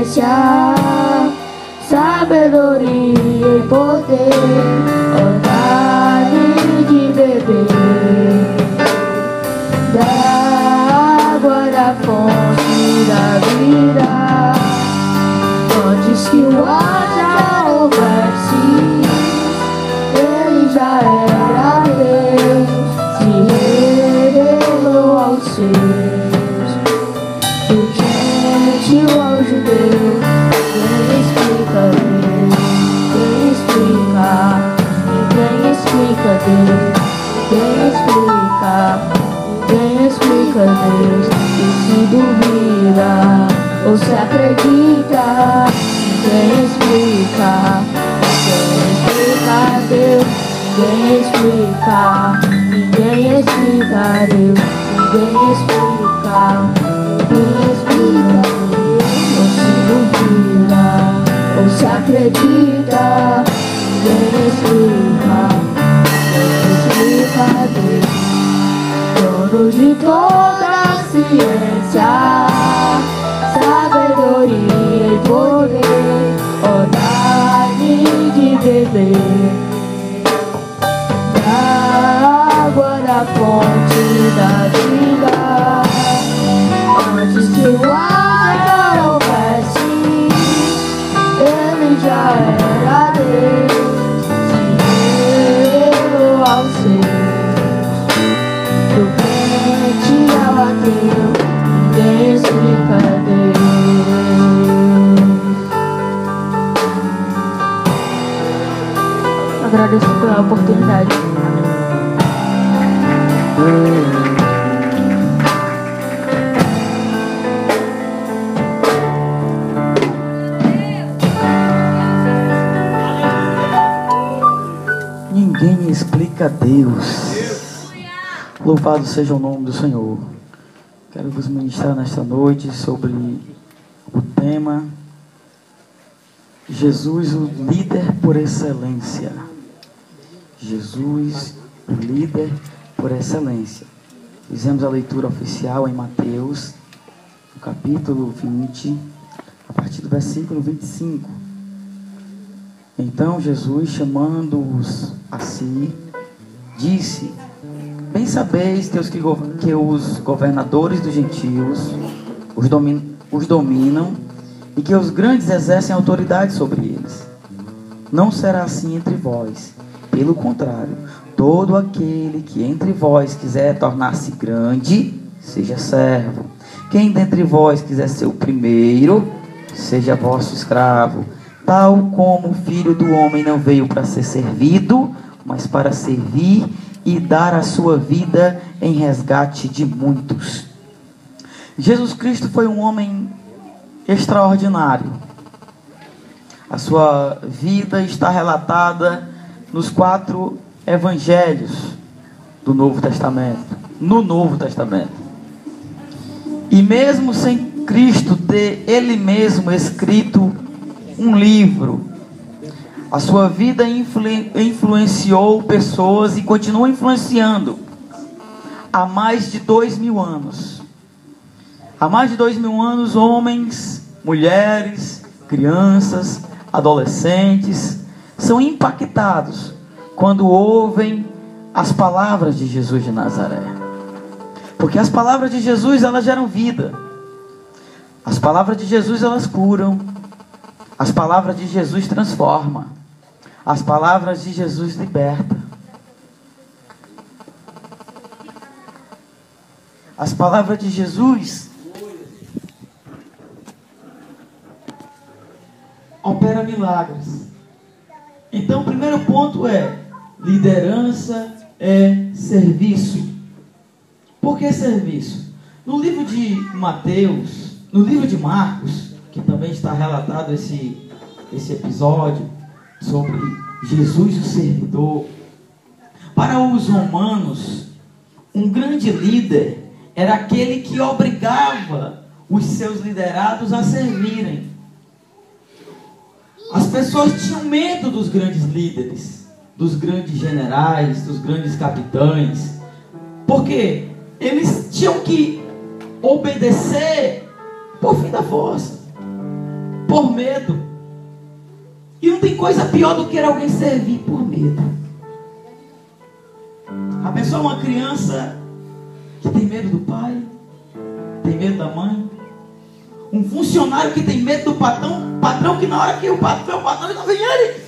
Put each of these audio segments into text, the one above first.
ciência, sabedoria e poder, vontade de beber da água da fonte da vida. Antes que o ar houvesse, ele já era Deus, se revelou aos seus. O ao judeu, quem explica Deus, quem explica, ninguém explica Deus, quem explica Deus, e se duvida ou se acredita, quem explica Deus, quem explica, ninguém explica Deus, ninguém explica ou se duvida ou se acredita, quem explica Deus, dono de toda a ciência, sabedoria e poder, vontade de beber da água da fonte da vida. Antes que o ar houvesse, ele já era Deus, se revelou aos seus. Do crente ao ateu, ninguém explica Deus. Agradeço pela oportunidade. Ninguém explica Deus. Louvado seja o nome do Senhor. Quero vos ministrar nesta noite sobre o tema Jesus, o líder por excelência. Jesus, o líder por excelência. Fizemos a leitura oficial em Mateus, no capítulo 20, a partir do versículo 25. Então Jesus, chamando-os a si, disse: bem sabeis que os governadores dos gentios os dominam e que os grandes exercem autoridade sobre eles. Não será assim entre vós. Pelo contrário, todo aquele que entre vós quiser tornar-se grande, seja servo. Quem dentre vós quiser ser o primeiro, seja vosso escravo. Tal como o Filho do Homem não veio para ser servido, mas para servir e dar a sua vida em resgate de muitos. Jesus Cristo foi um homem extraordinário. A sua vida está relatada nos 4 evangelhos do Novo Testamento, no Novo Testamento. E mesmo sem Cristo ter Ele mesmo escrito um livro, a sua vida influenciou pessoas e continua influenciando há mais de 2000 anos. Há mais de 2000 anos, homens, mulheres, crianças, adolescentes são impactados quando ouvem as palavras de Jesus de Nazaré. Porque as palavras de Jesus, elas geram vida. As palavras de Jesus, elas curam. As palavras de Jesus transformam. As palavras de Jesus libertam. As palavras de Jesus opera milagres. Então o primeiro ponto é: liderança é serviço. Por que serviço? No livro de Mateus, no livro de Marcos, que também está relatado esse episódio sobre Jesus o servidor. Para os romanos, um grande líder era aquele que obrigava os seus liderados a servirem. As pessoas tinham medo dos grandes líderes, dos grandes generais, dos grandes capitães, porque eles tinham que obedecer por fim da força. por medo. E não tem coisa pior do que alguém servir por medo. A pessoa é uma criança que tem medo do pai, tem medo da mãe. Um funcionário que tem medo do patrão que na hora que o patrão não vem ele,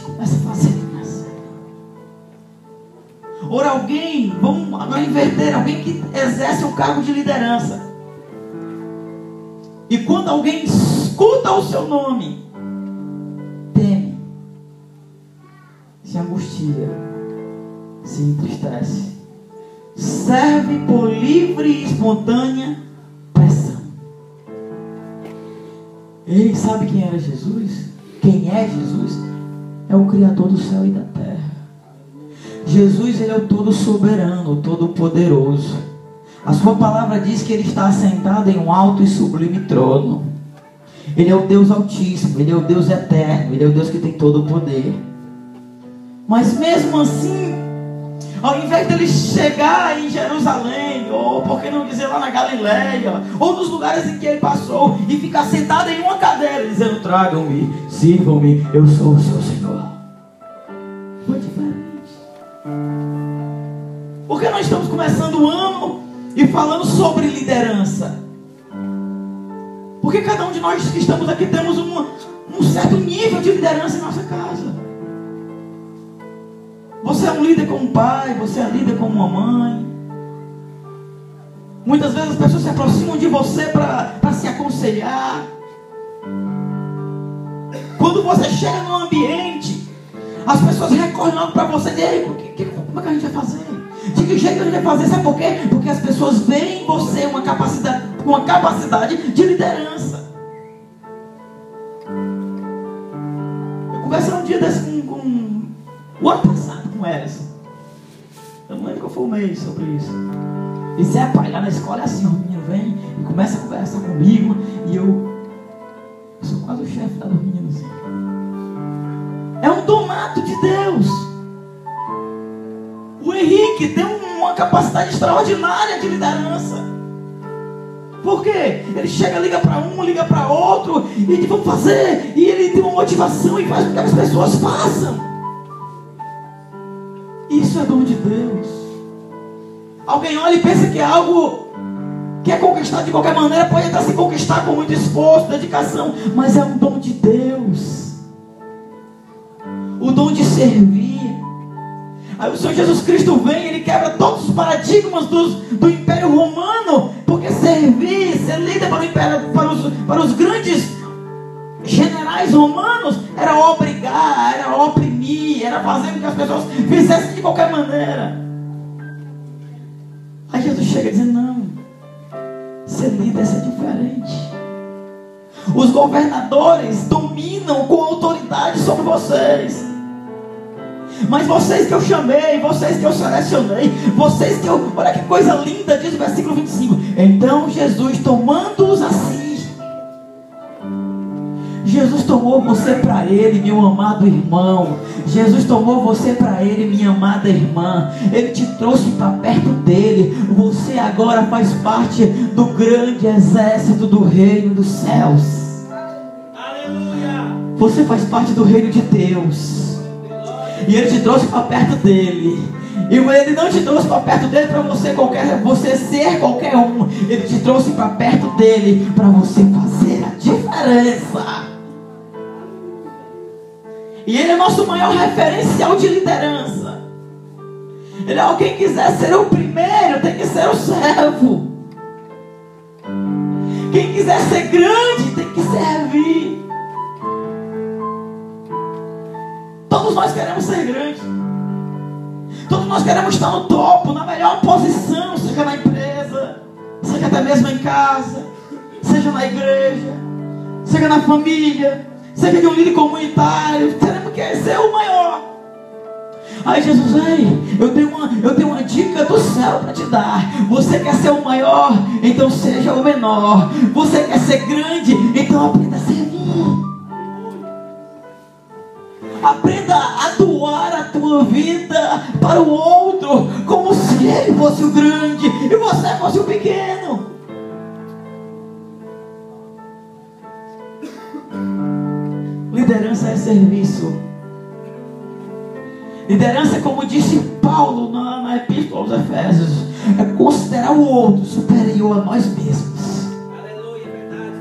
começa a fazer isso. Ou alguém, vamos agora inverter, alguém que exerce um cargo de liderança. E quando alguém escuta o seu nome, teme, se angustia, se entristece, serve por livre e espontânea pressão. Ele sabe quem era Jesus? Quem é Jesus? É o Criador do céu e da terra. Jesus, ele é o todo soberano, o todo poderoso. A sua palavra diz que ele está assentado em um alto e sublime trono. Ele é o Deus altíssimo, ele é o Deus eterno, ele é o Deus que tem todo o poder. Mas mesmo assim, ao invés dele chegar em Jerusalém, ou por que não dizer lá na Galileia, ou nos lugares em que ele passou, e ficar sentado em uma cadeira, dizendo: tragam-me, sirvam-me, eu sou o seu Senhor. Foi diferente. Porque nós estamos começando o ano e falando sobre liderança. Porque cada um de nós que estamos aqui temos um certo nível de liderança em nossa casa. Você é um líder como um pai, você é líder como uma mãe. Muitas vezes as pessoas se aproximam de você para se aconselhar. Quando você chega num ambiente, as pessoas recorrem logo para você e dizem: como é que a gente vai fazer? De que jeito a gente vai fazer? Sabe por quê? Porque as pessoas veem em você uma capacidade de liderança. Eu conversei um dia desse com o ano passado com o Emerson. Eu não lembro qual foi o mês sobre isso. Ele disse: pai, lá na escola é assim, o menino vem e começa a conversar comigo e eu sou quase o chefe dos meninos. É um dom nato de Deus. O Henrique tem uma capacidade extraordinária de liderança. Por quê? Ele chega, liga para um, liga para outro, e diz: vamos fazer. E ele tem uma motivação e faz com que as pessoas façam. Isso é dom de Deus. Alguém olha e pensa que é algo que é conquistado de qualquer maneira. Pode até se conquistar com muito esforço, dedicação, mas é um dom de Deus. O dom de servir. Aí o Senhor Jesus Cristo vem, ele quebra todos os paradigmas do Império Romano, porque servir, ser líder para o Império, para os grandes generais romanos, era obrigar, era oprimir, era fazer com que as pessoas fizessem de qualquer maneira. Aí Jesus chega dizendo: não, ser líder é ser diferente. Os governadores dominam com autoridade sobre vocês. Mas vocês que eu chamei, vocês que eu selecionei, vocês que eu... Olha que coisa linda, diz o versículo 25. Então Jesus, tomando-os assim, Jesus tomou você para Ele, meu amado irmão. Jesus tomou você para Ele, minha amada irmã. Ele te trouxe para perto dEle. Você agora faz parte do grande exército do reino dos céus. Aleluia! Você faz parte do reino de Deus. E Ele te trouxe para perto dEle. E Ele não te trouxe para perto dEle para você ser qualquer um. Ele te trouxe para perto dEle para você fazer a diferença. E Ele é nosso maior referencial de liderança. Ele é alguém que quiser ser o primeiro, tem que ser o servo. Quem quiser ser grande, tem que servir. Todos nós queremos ser grandes. Todos nós queremos estar no topo, na melhor posição, seja na empresa, seja até mesmo em casa, seja na igreja, seja na família, seja de um líder comunitário. Queremos ser o maior. Aí Jesus: ei, eu tenho uma dica do céu para te dar. Você quer ser o maior? Então seja o menor. Você quer ser grande? Então aprenda a servir. Aprenda a doar a tua vida para o outro, como se ele fosse o grande e você fosse o pequeno. liderança é serviço. Liderança, como disse Paulo na Epístola aos Efésios, é considerar o outro superior a nós mesmos. Aleluia, verdade.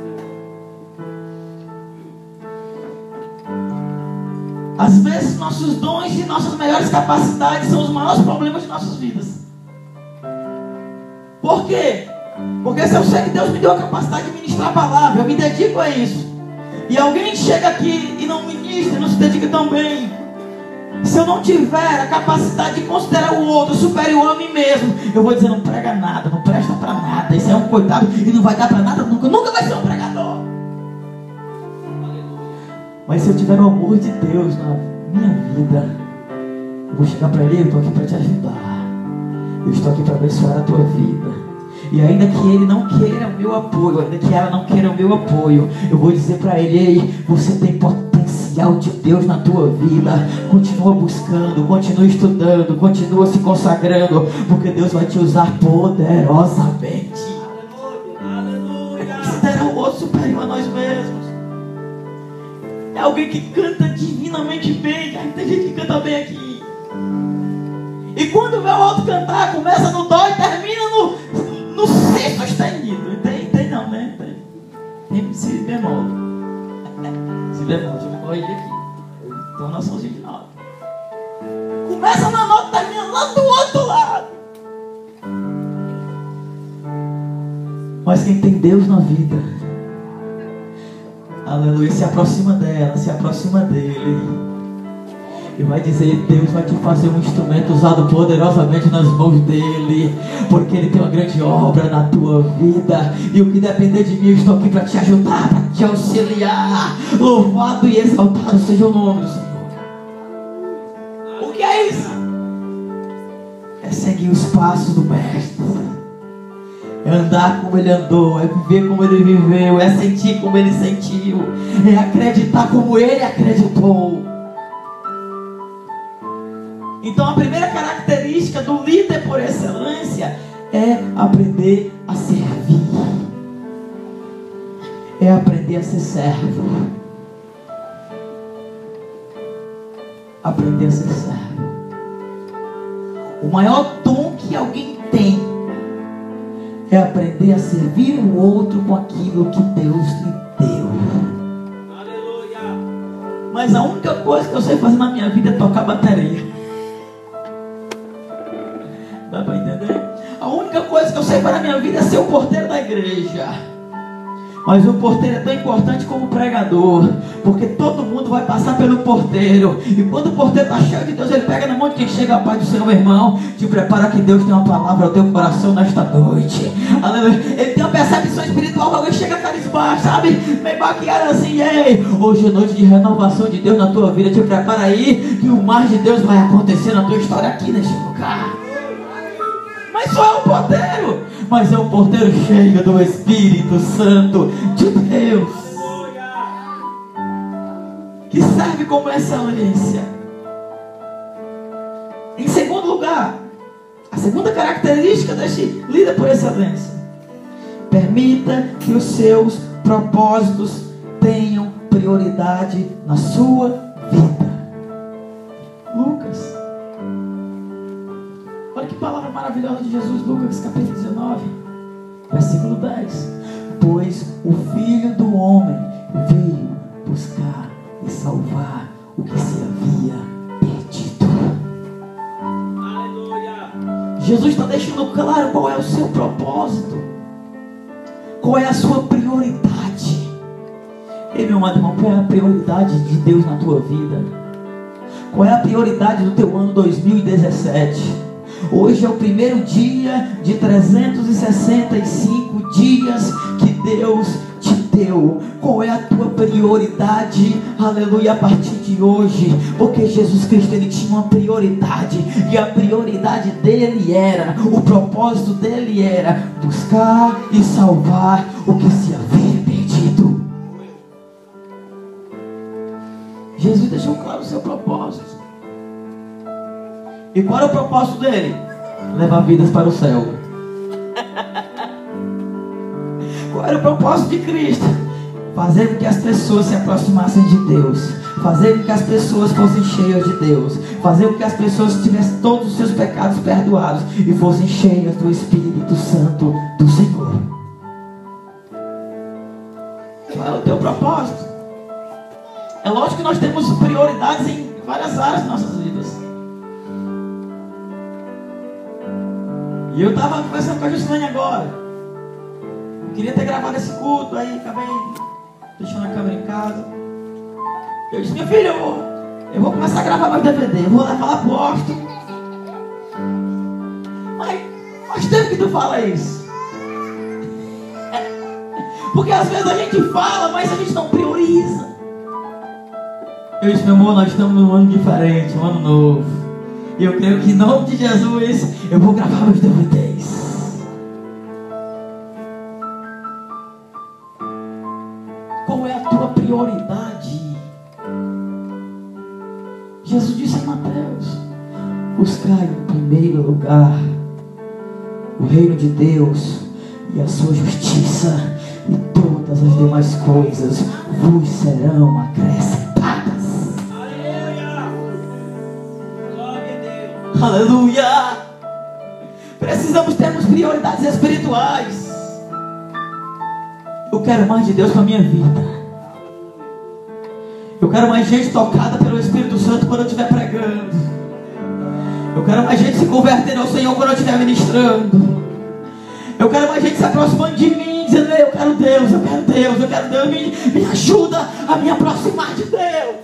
Às vezes nossos dons e nossas melhores capacidades são os maiores problemas de nossas vidas. Por quê? Porque se eu sei que Deus me deu a capacidade de ministrar a palavra, eu me dedico a isso, e alguém chega aqui e não ministra, não se dedica tão bem, se eu não tiver a capacidade de considerar o outro superior a mim mesmo, eu vou dizer: não prega nada, não presta para nada, esse é um coitado e não vai dar para nada nunca, nunca vai ser um pregador. Mas se eu tiver o amor de Deus na minha vida, eu vou chegar para ele: eu estou aqui para te ajudar, eu estou aqui para abençoar a tua vida. E ainda que ele não queira o meu apoio, ainda que ela não queira o meu apoio, eu vou dizer para ele: ei, você tem potencial de Deus na tua vida. Continua buscando, continua estudando, continua se consagrando, porque Deus vai te usar poderosamente. Aleluia. Considera o outro superior a nós mesmos. É alguém que canta divinamente bem. Tem gente que canta bem aqui, e quando vê o outro cantar, começa no dó e termina no si sustenido. Tem não, né? Tem si bemol. Si bemol, deixa eu me corrigir aqui. Eu tenho noçãozinha de nota. Começa na nota, termina lá do outro lado. Mas quem tem Deus na vida, aleluia, se aproxima dela, se aproxima dele, e vai dizer: Deus vai te fazer um instrumento usado poderosamente nas mãos dele, porque ele tem uma grande obra na tua vida, e o que depender de mim, eu estou aqui para te ajudar, para te auxiliar. Louvado e exaltado seja o nome do Senhor. O que é isso? É seguir os passos do mestre, é andar como ele andou, é viver como ele viveu, é sentir como ele sentiu, é acreditar como ele acreditou. Então a primeira característica do líder por excelência é aprender a servir, é aprender a ser servo, aprender a ser servo. O maior dom que alguém tem é aprender a servir o outro com aquilo que Deus lhe deu. Aleluia. Mas a única coisa que eu sei fazer na minha vida é tocar bateria. Dá para entender? A única coisa que eu sei para a minha vida é ser o porteiro da igreja. Mas o porteiro é tão importante como o pregador, porque todo mundo vai passar pelo porteiro, e quando o porteiro está cheio de Deus, ele pega na mão de quem chega: a paz do Senhor, meu irmão, te prepara que Deus tem uma palavra ao teu coração nesta noite. Aleluia. Ele tem uma percepção espiritual, alguém chega carismático, sabe, meio baqueado assim: ei, hoje é noite de renovação de Deus na tua vida, te prepara aí que o mar de Deus vai acontecer na tua história aqui neste lugar. Mas só é um porteiro, mas é um porteiro cheio do Espírito Santo de Deus, que serve como excelência. Em segundo lugar, a segunda característica deste líder por excelência: permita que os seus propósitos tenham prioridade na sua vida. Lucas, olha que palavra maravilhosa de Jesus. Lucas capítulo 19, versículo 10. Pois o Filho do Homem veio buscar e salvar o que se havia perdido. Aleluia. Jesus está deixando claro qual é o seu propósito, qual é a sua prioridade. Ei, meu amado irmão, qual é a prioridade de Deus na tua vida? Qual é a prioridade do teu ano 2017? Hoje é o primeiro dia de 365 dias que Deus te deu. Qual é a tua prioridade? Aleluia, a partir de hoje. Porque Jesus Cristo, ele tinha uma prioridade, e a prioridade dele era, o propósito dele era buscar e salvar o que se havia perdido. Jesus deixou claro o seu propósito. E qual é o propósito dele? Levar vidas para o céu. Qual era o propósito de Cristo? fazer com que as pessoas se aproximassem de Deus, fazer com que as pessoas fossem cheias de Deus, fazer com que as pessoas tivessem todos os seus pecados perdoados e fossem cheias do Espírito Santo do Senhor. Qual é o teu propósito? É lógico que nós temos prioridades em várias áreas de nossas vidas. E eu estava conversando com a Juscelane agora. Eu queria ter gravado esse culto, aí acabei deixando a câmera em casa. Eu disse, minha filha, eu vou começar a gravar mais DVD, eu vou levar lá pro Austin. Mas faz tempo que tu fala isso. Porque às vezes a gente fala, mas a gente não prioriza. Eu disse, meu amor, nós estamos num ano diferente, um ano novo. E eu creio que em nome de Jesus eu vou gravar meus DVDs. Qual é a tua prioridade? Jesus disse em Mateus: buscai em primeiro lugar o reino de Deus e a sua justiça, e todas as demais coisas vos serão acrescentadas. Aleluia! Glória a Deus! Aleluia! Precisamos termos prioridades espirituais. Eu quero mais de Deus para a minha vida. Eu quero mais gente tocada pelo Espírito Santo quando eu estiver pregando. Eu quero mais gente se convertendo ao Senhor quando eu estiver ministrando. Eu quero mais gente se aproximando de mim, dizendo: eu quero Deus, eu quero Deus, eu quero Deus. Me ajuda a me aproximar de Deus.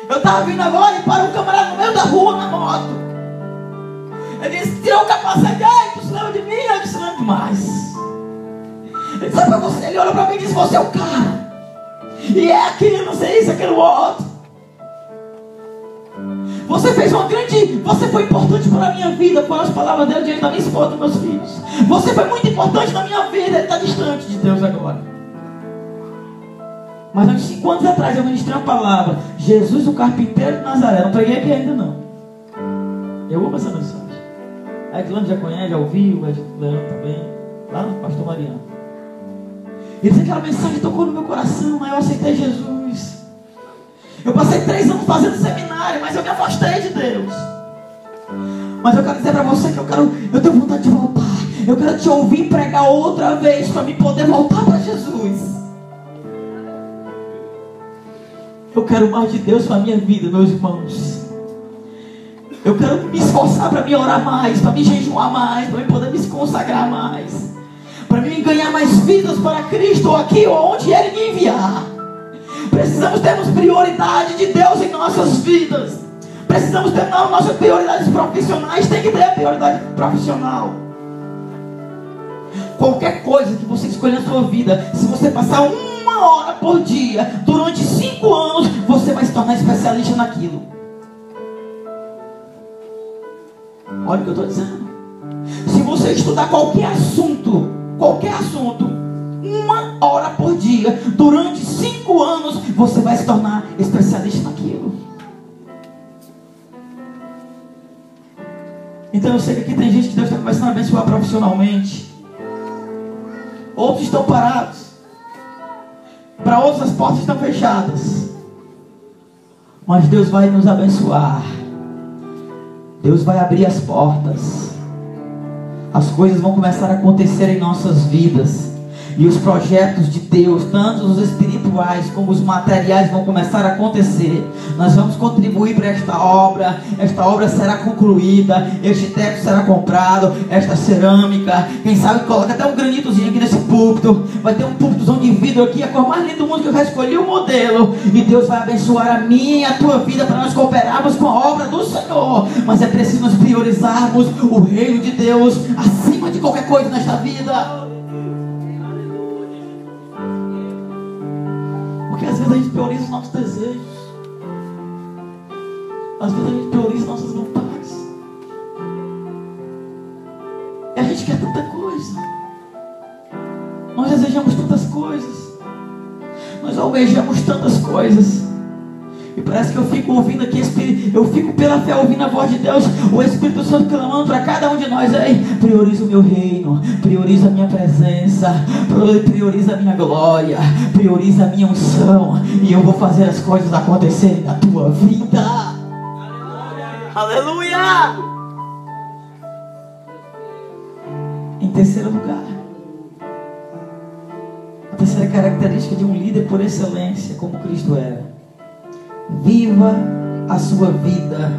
Eu estava vindo agora e parou um camarada no meio da rua na moto. Ele disse: tirou o capacete, ai, tu se lembra de mim? Eu disse: lembro demais. Ele disse: pra você. Ele olhou para mim e disse: você é o cara. E é aquilo, não sei isso, aquilo outro. Você fez uma grande... Você foi importante para a minha vida. Foram as palavras dele diante da minha esposa, dos meus filhos. Você foi muito importante na minha vida. Ele está distante de Deus agora. Mas há uns 5 anos atrás eu ministrei uma palavra: Jesus, o carpinteiro de Nazaré. Não preguei aqui ainda não. Eu amo essa mensagem. A Edilane já conhece, já ouviu. A Edilane também. Lá no pastor Mariano. Ele disse: aquela mensagem tocou no meu coração. Aí eu aceitei Jesus. Eu passei 3 anos fazendo seminário, mas eu me afastei de Deus. Mas eu quero dizer para você que eu tenho vontade de voltar. Eu quero te ouvir pregar outra vez para me poder voltar para Jesus. Eu quero mais de Deus para a minha vida, meus irmãos. Eu quero me esforçar para me orar mais, para me jejuar mais, para me poder me consagrar mais, para me ganhar mais vidas para Cristo, ou aqui ou onde Ele me enviar. Precisamos termos prioridade de Deus em nossas vidas. Precisamos ter nossas prioridades profissionais. Tem que ter prioridade profissional. Qualquer coisa que você escolher na sua vida, se você passar 1 hora por dia durante 5 anos, você vai se tornar especialista naquilo. Olha o que eu estou dizendo. Se você estudar qualquer assunto, 1 hora por dia durante 5 anos, você vai se tornar especialista naquilo. Então eu sei que aqui tem gente que Deus está começando a abençoar profissionalmente. Outros estão parados. Para outros as portas estão fechadas. Mas Deus vai nos abençoar. Deus vai abrir as portas. As coisas vão começar a acontecer em nossas vidas. E os projetos de Deus, tanto os espirituais como os materiais, vão começar a acontecer. Nós vamos contribuir para esta obra. Esta obra será concluída. Este teto será comprado. Esta cerâmica, quem sabe coloca até um granitozinho aqui nesse púlpito. Vai ter um púlpitozão de vidro aqui, a cor mais linda do mundo, que eu já escolhi o modelo. E Deus vai abençoar a minha e a tua vida para nós cooperarmos com a obra do Senhor. Mas é preciso nós priorizarmos o reino de Deus acima de qualquer coisa nesta vida. Porque às vezes a gente prioriza os nossos desejos. Às vezes a gente prioriza nossas vontades. E a gente quer tanta coisa. Nós desejamos tantas coisas. Nós almejamos tantas coisas. E parece que eu fico ouvindo aqui, eu fico pela fé ouvindo a voz de Deus, o Espírito Santo clamando para cada um de nós. Ei, prioriza o meu reino, prioriza a minha presença, prioriza a minha glória, prioriza a minha unção, e eu vou fazer as coisas acontecerem na tua vida. Aleluia! Em terceiro lugar, a terceira característica de um líder por excelência, como Cristo era: viva a sua vida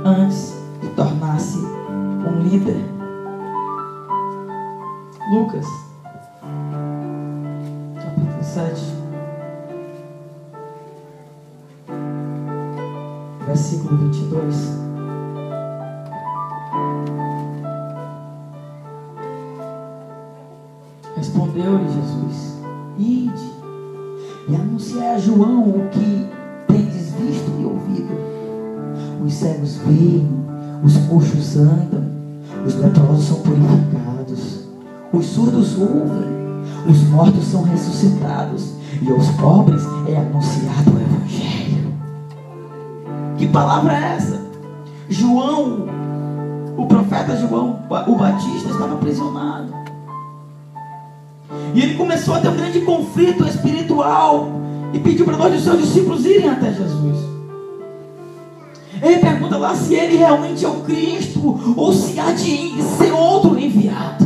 antes de tornar-se um líder. Lucas, capítulo 7, versículo 22. Respondeu-lhe Jesus: ide e anunciai a João o que tendes visto e ouvido. Os cegos veem, os coxos andam, os leprosos são purificados, os surdos ouvem, os mortos são ressuscitados, e aos pobres é anunciado o Evangelho. Que palavra é essa? João, o profeta João, o Batista, estava aprisionado. E ele começou a ter um grande conflito espiritual e pediu para nós, os seus discípulos, irem até Jesus. Ele pergunta lá se ele realmente é o Cristo ou se há de ser outro enviado.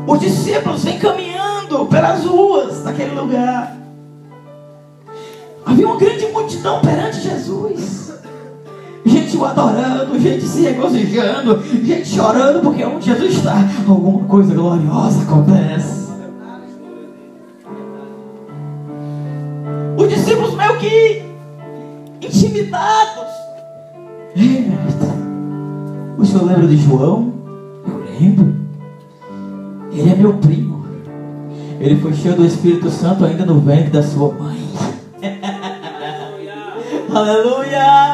Os discípulos vêm caminhando pelas ruas daquele lugar. Havia uma grande multidão perante Jesus. Gente o adorando, gente se regozijando, gente chorando, porque onde Jesus está, alguma coisa gloriosa acontece. Os discípulos meio que intimidados. Ei, mestre, o senhor lembra de João? Eu lembro. Ele é meu primo. Ele foi cheio do Espírito Santo ainda no ventre da sua mãe. Aleluia!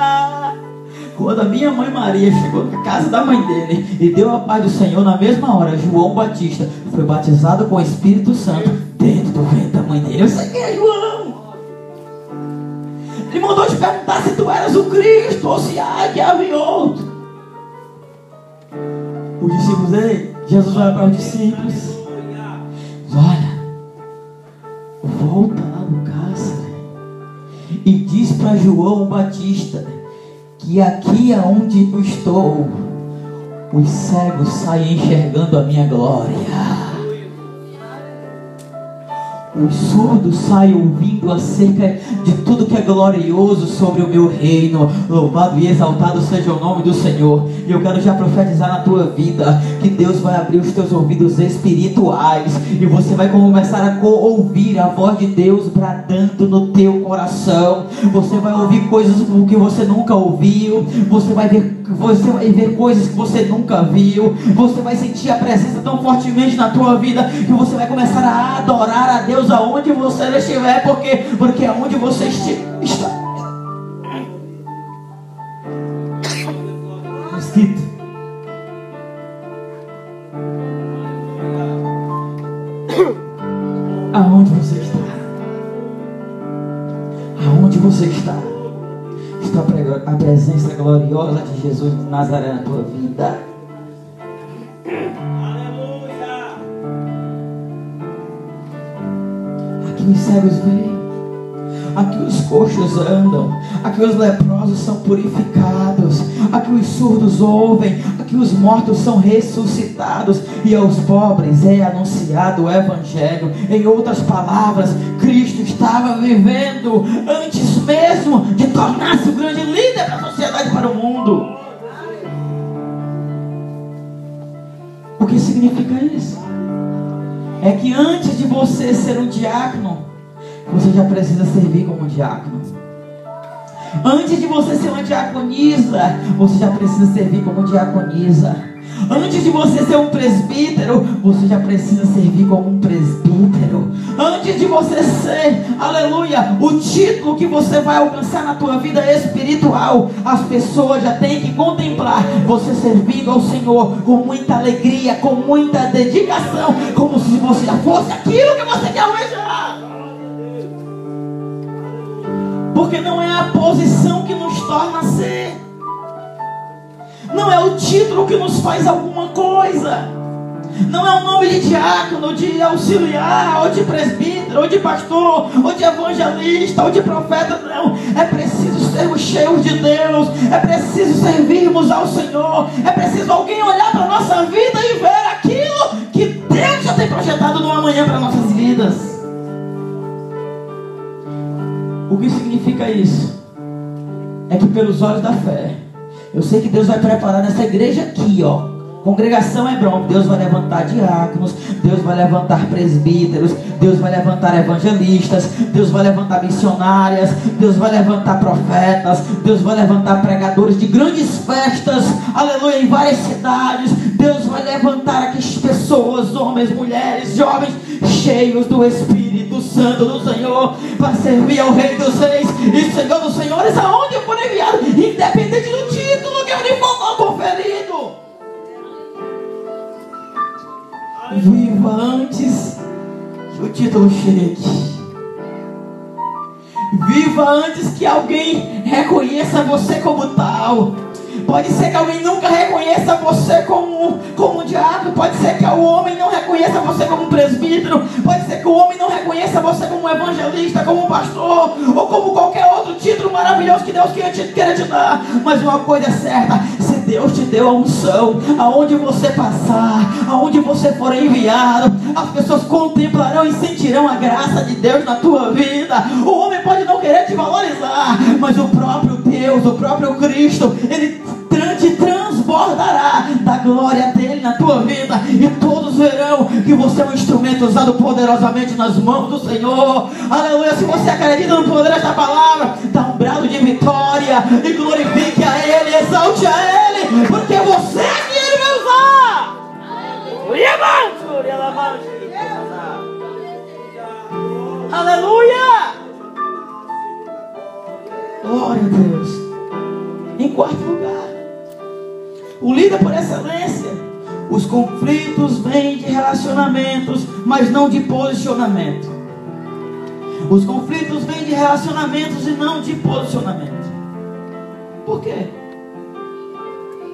Quando a minha mãe Maria chegou na casa da mãe dele e deu a paz do Senhor, na mesma hora, João Batista foi batizado com o Espírito Santo dentro do ventre da mãe dele. Eu sei quem é João. Ele mandou te perguntar se tu eras o Cristo ou se havia outro. Os discípulos, ei, Jesus olha para os discípulos. Olha, volta lá no cárcere e diz para João Batista que aqui aonde eu estou, os cegos saem enxergando a minha glória, os surdos saem ouvindo acerca de tudo que é glorioso sobre o meu reino. Louvado e exaltado seja o nome do Senhor. E eu quero já profetizar na tua vida que Deus vai abrir os teus ouvidos espirituais e você vai começar a ouvir a voz de Deus bradando no teu coração. Você vai ouvir coisas que você nunca ouviu. Você vai ver coisas que você nunca viu. Você vai sentir a presença tão fortemente na tua vida que você vai começar a adorar a Deus aonde você estiver, porque aonde você está. Mosquito. Aonde você está? Aonde você está? Está a presença gloriosa de Jesus de Nazaré na tua vida. Aqui os cegos veem, aqui os coxos andam, aqui os leprosos são purificados, aqui os surdos ouvem, aqui os mortos são ressuscitados, e aos pobres é anunciado o Evangelho. Em outras palavras, Cristo estava vivendo antes mesmo de tornar-se o grande líder da sociedade para o mundo. O que significa isso? É que antes de você ser um diácono, você já precisa servir como um diácono. Antes de você ser uma diaconisa, você já precisa servir como diaconisa. Antes de você ser um presbítero, você já precisa servir como um presbítero. Antes de você ser, aleluia, o título que você vai alcançar na tua vida espiritual, as pessoas já têm que contemplar você servindo ao Senhor com muita alegria, com muita dedicação, como se você já fosse aquilo que você quer almejar. Porque não é a posição que nos torna ser. Não é o título que nos faz alguma coisa. Não é o nome de diácono, de auxiliar, ou de presbítero, ou de pastor, ou de evangelista, ou de profeta. Não, é preciso sermos cheios de Deus. É preciso servirmos ao Senhor. É preciso alguém olhar para a nossa vida e ver aquilo que Deus já tem projetado no amanhã para nossas vidas. O que significa isso? É que pelos olhos da fé, eu sei que Deus vai preparar nessa igreja aqui, ó. Congregação Hebron, Deus vai levantar diáconos, Deus vai levantar presbíteros, Deus vai levantar evangelistas, Deus vai levantar missionárias, Deus vai levantar profetas, Deus vai levantar pregadores de grandes festas, aleluia, em várias cidades. Deus vai levantar aqui pessoas, homens, mulheres, jovens, cheios do Espírito Santo do Senhor, para servir ao Rei dos Reis e Senhor dos Senhores, aonde eu for enviado, independente do título que eu lhe for conferido. Viva antes que o título chegue. Viva antes que alguém reconheça você como tal. Pode ser que alguém nunca reconheça você como diácono. Pode ser que o homem não reconheça você como presbítero. Pode ser que o homem não reconheça você como evangelista, como pastor, ou como qualquer outro título maravilhoso que Deus queira te dar. Mas uma coisa é certa: se Deus te deu a unção, aonde você passar, aonde você for enviado, as pessoas contemplarão e sentirão a graça de Deus na tua vida. O homem pode não querer te valorizar, mas o próprio Deus, o próprio Cristo, Ele te transbordará da glória dele na tua vida, e todos verão que você é um instrumento usado poderosamente nas mãos do Senhor. Aleluia. Se você acredita no poder desta palavra, dá um brado de vitória e glorifique a Ele, exalte a Ele, porque você é que Ele vai usar. Aleluia. Glória a Deus. Em quarto lugar, o líder por excelência. Os conflitos vêm de relacionamentos, mas não de posicionamento. Os conflitos vêm de relacionamentos e não de posicionamento. Por quê?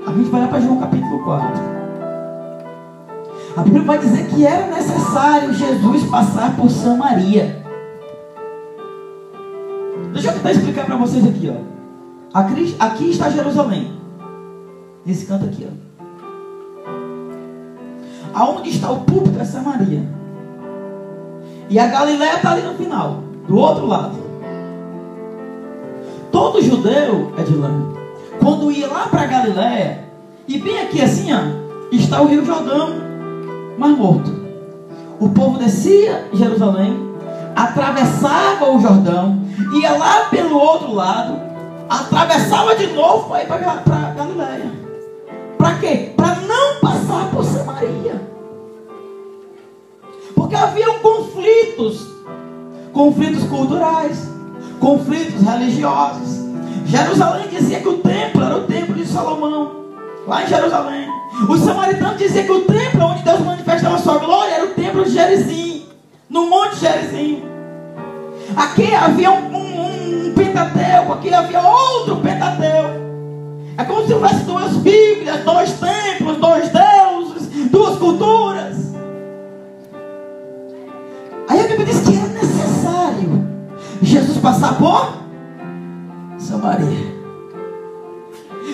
A gente vai lá para João capítulo 4. A Bíblia vai dizer que era necessário Jesus passar por Samaria. Deixa eu tentar explicar para vocês aqui, ó. Aqui está Jerusalém. Nesse canto aqui, ó. Aonde está o púlpito é Samaria. E a Galileia está ali no final, do outro lado. Todo judeu é de lá. Quando ia lá para a Galileia, e bem aqui assim, ó, está o Rio Jordão, Mar Morto. O povo descia em Jerusalém, atravessava o Jordão, ia lá pelo outro lado, atravessava de novo para ir para a Galileia. Para quê? Para não passar por Samaria. Porque haviam conflitos culturais, conflitos religiosos. Jerusalém dizia que o templo era o templo de Salomão, lá em Jerusalém. Os samaritanos diziam que o templo onde Deus manifestava a sua glória era o templo de Gerizim, no monte Gerizim. Aqui havia um Pentateuco, aqui havia outro Pentateuco. É como se houvesse duas Bíblias, dois templos, dois deuses, duas culturas. Aí a Bíblia diz que era necessário Jesus passar por Samaria.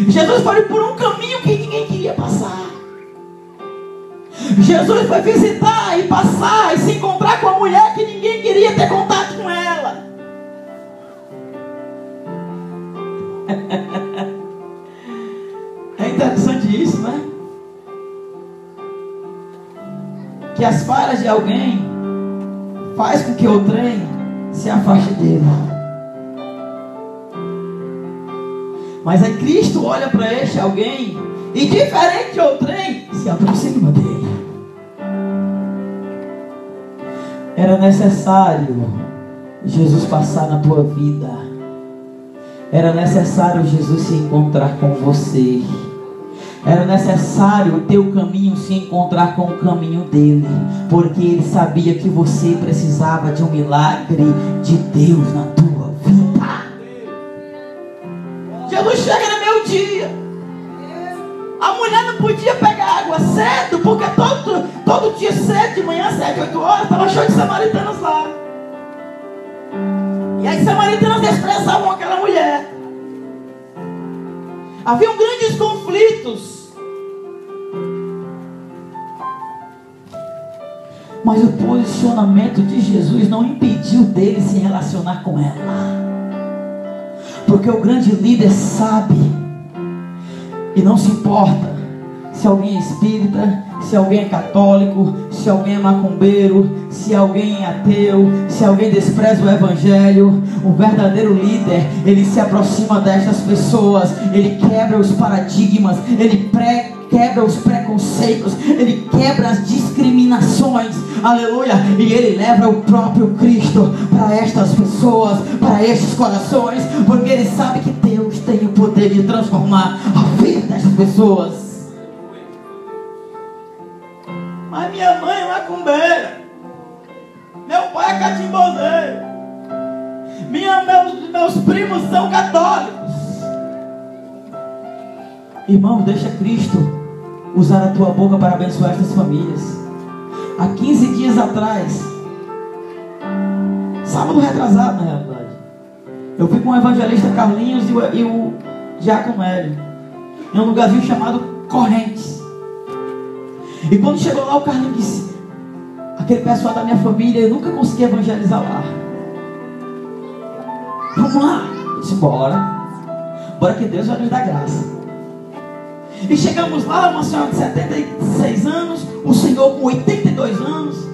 Jesus foi por um caminho que ninguém queria passar. Jesus foi visitar e passar e se encontrar com a mulher que ninguém queria ter contato com ela. É interessante isso, né? Que as falhas de alguém faz com que o trem se afaste dele. Mas aí Cristo olha para este alguém e, diferente de outrem, se aproxima dele. Era necessário Jesus passar na tua vida. Era necessário Jesus se encontrar com você. Era necessário o teu caminho se encontrar com o caminho dele, porque ele sabia que você precisava de um milagre de Deus na tua vida. Jesus chega no meio-dia. A mulher não podia pegar água cedo, porque todo dia cedo, de manhã, 7, 8 horas, estava cheio de samaritanos lá. E as samaritanas desprezavam aquela mulher. Haviam grandes conflitos. Mas o posicionamento de Jesus não impediu dele se relacionar com ela. Porque o grande líder sabe e não se importa se alguém é espírita, se alguém é católico, se alguém é macumbeiro, se alguém é ateu, se alguém despreza o evangelho. O verdadeiro líder, ele se aproxima destas pessoas, ele quebra os paradigmas, ele quebra os preconceitos, ele quebra as discriminações, aleluia, e ele leva o próprio Cristo para estas pessoas, para estes corações, porque ele sabe que Deus tem o poder de transformar a vida destas pessoas. Mas minha mãe é macumbeira, meu pai é catimbozeiro, meus primos são católicos. Irmão, deixa Cristo usar a tua boca para abençoar estas famílias. Há 15 dias atrás, sábado retrasado na realidade, eu fui com o evangelista Carlinhos e o Diácono Hélio em um lugarzinho chamado Correntes. E quando chegou lá, o Carlinhos disse: aquele pessoal da minha família, eu nunca consegui evangelizar lá. Vamos lá. Eu disse: bora que Deus vai nos dar graça. E chegamos lá, uma senhora de 76 anos, o senhor com 82 anos,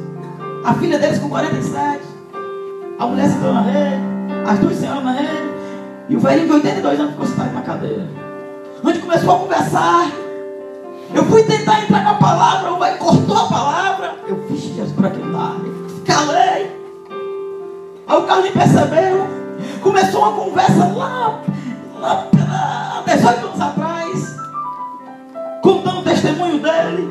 a filha deles com 47, a mulher sentou na rede, as duas senhoras na rede, e o velhinho de 82 anos ficou sentado na cadeira. A gente começou a conversar, eu fui tentar entrar na palavra, o velho cortou a palavra, eu fiz Jesus por aquele lado, calei. Aí o Carlinhos percebeu, começou uma conversa lá pela 18 anos atrás, contando o testemunho dele.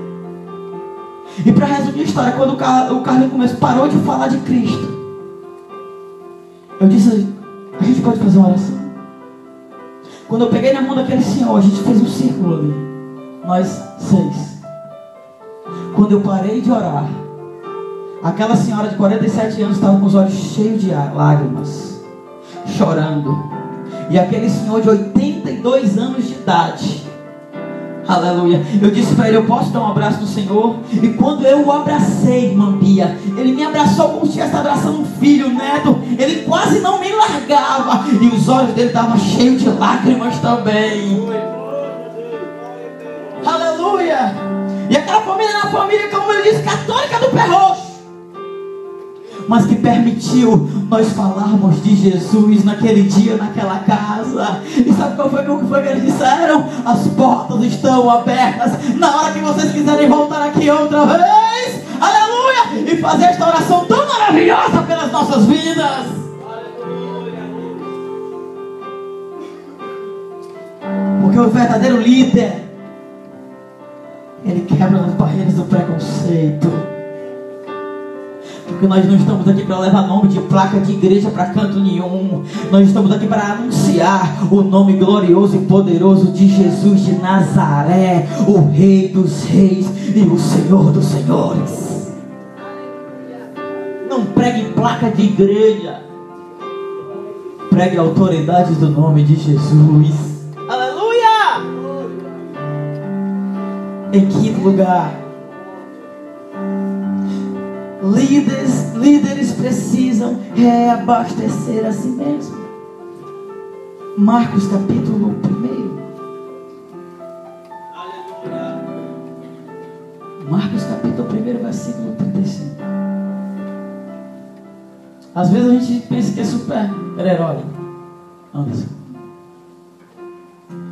E para resumir a história, quando o Carlinhos parou de falar de Cristo, eu disse: a gente pode fazer uma oração? Quando eu peguei na mão daquele senhor, a gente fez um círculo ali, nós 6. Quando eu parei de orar, aquela senhora de 47 anos estava com os olhos cheios de lágrimas, chorando. E aquele senhor de 82 anos de idade, aleluia, eu disse para ele: eu posso dar um abraço no Senhor? E quando eu o abracei, irmã Bia, ele me abraçou como se estivesse abraçando um filho, um neto. Ele quase não me largava, e os olhos dele estavam cheios de lágrimas também. Aleluia. E aquela família era uma família, como ele disse, católica do pé roxo, mas que permitiu nós falarmos de Jesus naquele dia, naquela casa. E sabe o que foi que eles disseram? As portas estão abertas na hora que vocês quiserem voltar aqui outra vez, aleluia, e fazer esta oração tão maravilhosa pelas nossas vidas. Porque o verdadeiro líder, ele quebra as barreiras do preconceito. Porque nós não estamos aqui para levar nome de placa de igreja para canto nenhum. Nós estamos aqui para anunciar o nome glorioso e poderoso de Jesus de Nazaré, o Rei dos Reis e o Senhor dos Senhores. Não pregue placa de igreja, pregue a autoridade do nome de Jesus. Aleluia! Em quinto lugar, líderes precisam reabastecer a si mesmo. Marcos capítulo 1. Marcos capítulo 1, versículo 35. Às vezes a gente pensa que é super-herói. Anderson,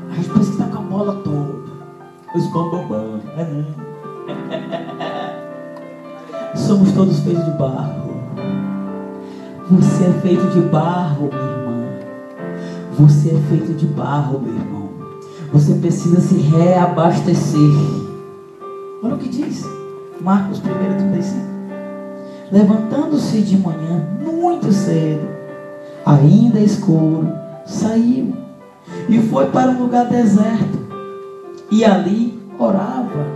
a gente pensa que está com a bola toda, os bambambam. Somos todos feitos de barro. Você é feito de barro, minha irmã. Você é feito de barro, meu irmão. Você precisa se reabastecer. Olha o que diz Marcos 1:35. Levantando-se de manhã muito cedo, ainda escuro, saiu e foi para um lugar deserto, e ali orava.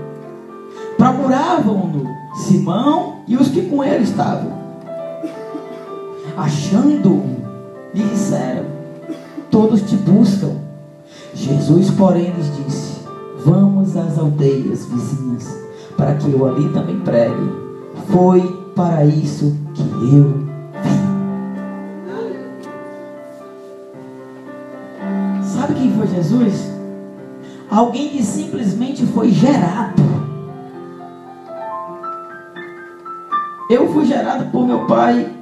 Procuravam-no Simão e os que com ele estavam. Achando-o, lhe disseram: todos te buscam. Jesus, porém, lhes disse: vamos às aldeias vizinhas, para que eu ali também pregue. Foi para isso que eu vim. Sabe quem foi Jesus? Alguém que simplesmente foi gerado. Eu fui gerado por meu pai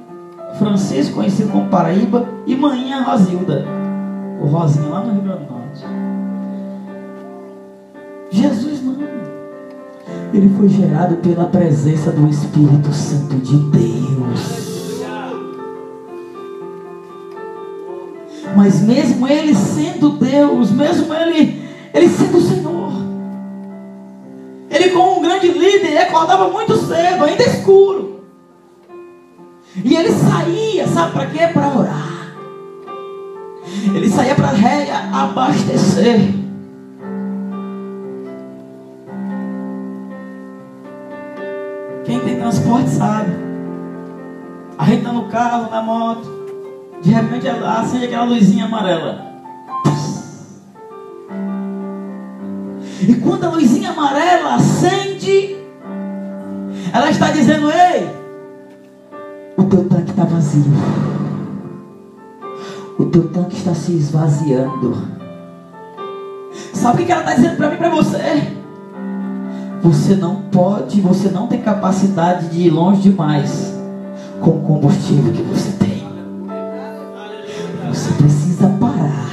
Francisco, conhecido como Paraíba, e manhã Rosilda, o Rosinha, lá no Rio Grande do Norte. Jesus não. Ele foi gerado pela presença do Espírito Santo de Deus. Mas mesmo ele sendo Deus, mesmo ele sendo o Senhor, ele, como um grande líder, ele acordava muito cedo, ainda escuro. E ele saía, sabe para quê? Para orar. Ele saía para reabastecer. Quem tem transporte sabe. A gente está no carro, na moto, de repente ela acende aquela luzinha amarela. E quando a luzinha amarela acende, ela está dizendo: ei, o teu tanque está vazio. O teu tanque está se esvaziando. Sabe o que ela está dizendo para mim e para você? Você não pode, você não tem capacidade de ir longe demais com o combustível que você tem. Você precisa parar.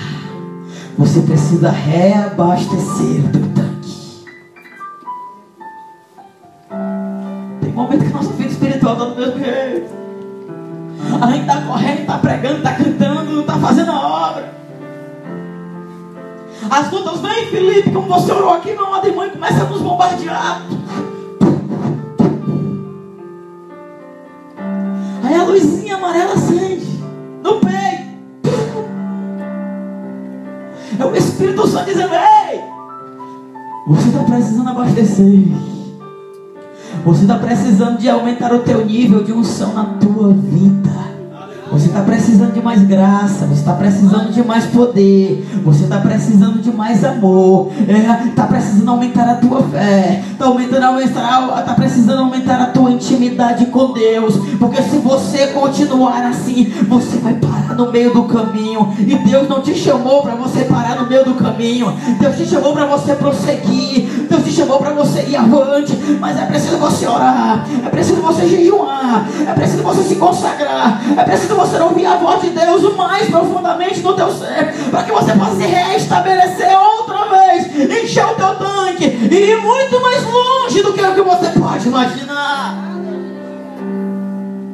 Você precisa reabastecer o teu tanque. Tem momento que nossa vida espiritual está do mesmo jeito. A gente está correndo, está pregando, está cantando, está fazendo a obra. As lutas vêm, Felipe, como você orou aqui na hora de mãe, começa a nos bombardear. Aí a luzinha amarela acende no peito. É o Espírito Santo dizendo: ei, você está precisando abastecer. Você está precisando de aumentar o teu nível de unção na tua vida. Você está precisando de mais graça. Você está precisando de mais poder. Você está precisando de mais amor. Está precisando aumentar a tua fé. Está precisando aumentar a tua intimidade com Deus. Porque se você continuar assim, você vai parar no meio do caminho. E Deus não te chamou para você parar no meio do caminho. Deus te chamou para você prosseguir. Deus te chamou para você ir avante. Mas é preciso você orar. É preciso você jejuar. É preciso você se consagrar. É preciso você ouvir a voz de Deus mais profundamente no teu ser, para que você possa se restabelecer outra vez, encher o teu tanque e ir muito mais longe do que o que você pode imaginar.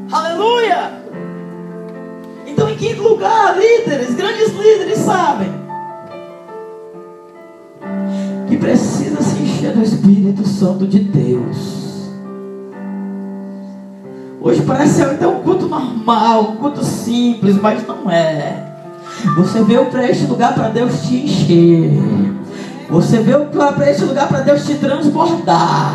Aleluia! Então, em quinto lugar, líderes, grandes líderes sabem que precisa se encher do Espírito Santo de Deus. Hoje parece até um culto normal, um culto simples, mas não é. Você veio para este lugar para Deus te encher. Você veio para este lugar para Deus te transbordar.